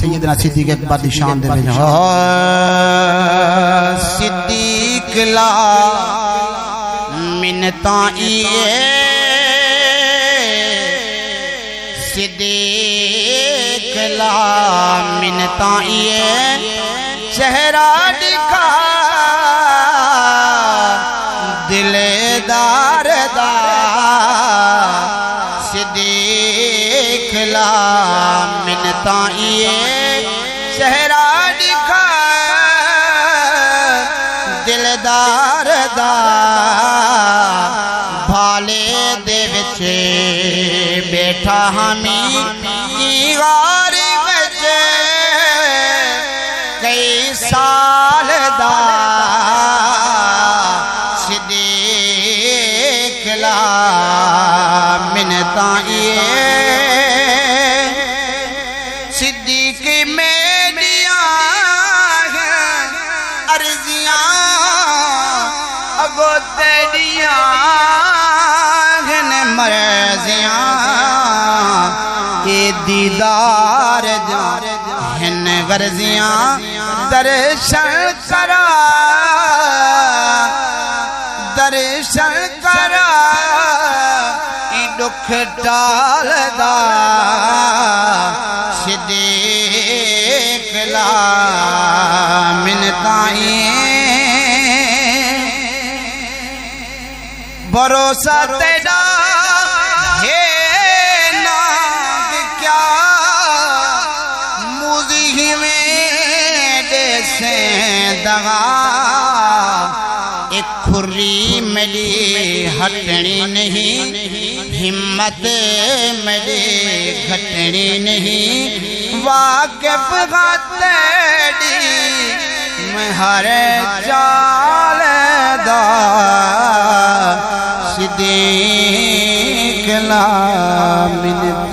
سیدنا صدیق اکبر دی شان دے وچ صدیق لا منتاں صدیق لا منتاں چہرہ دکھا دل دار دا صدیق لا منتاں چہرہ دکھا دل دار دا بھالے دے وچ بیٹھا ہمی غار وچ کئی سال دا صدیق لا منتاں صدیق میڈیاں عرضیاں اگو تیڑیاں مرضیاں یہ دیدار ہن غرضیاں درشن کرا درشن کرا ای دکھ ٹال دا صدیق لا منتاں بھروسہ تیرا ہے ناگ کیا موزی میں جیسے دغا ایک کھری ملی ہٹنی نہیں ہمت ملی گھٹنی نہیں واقف غتڑی میں ہر چال دا صدیق لا منتاں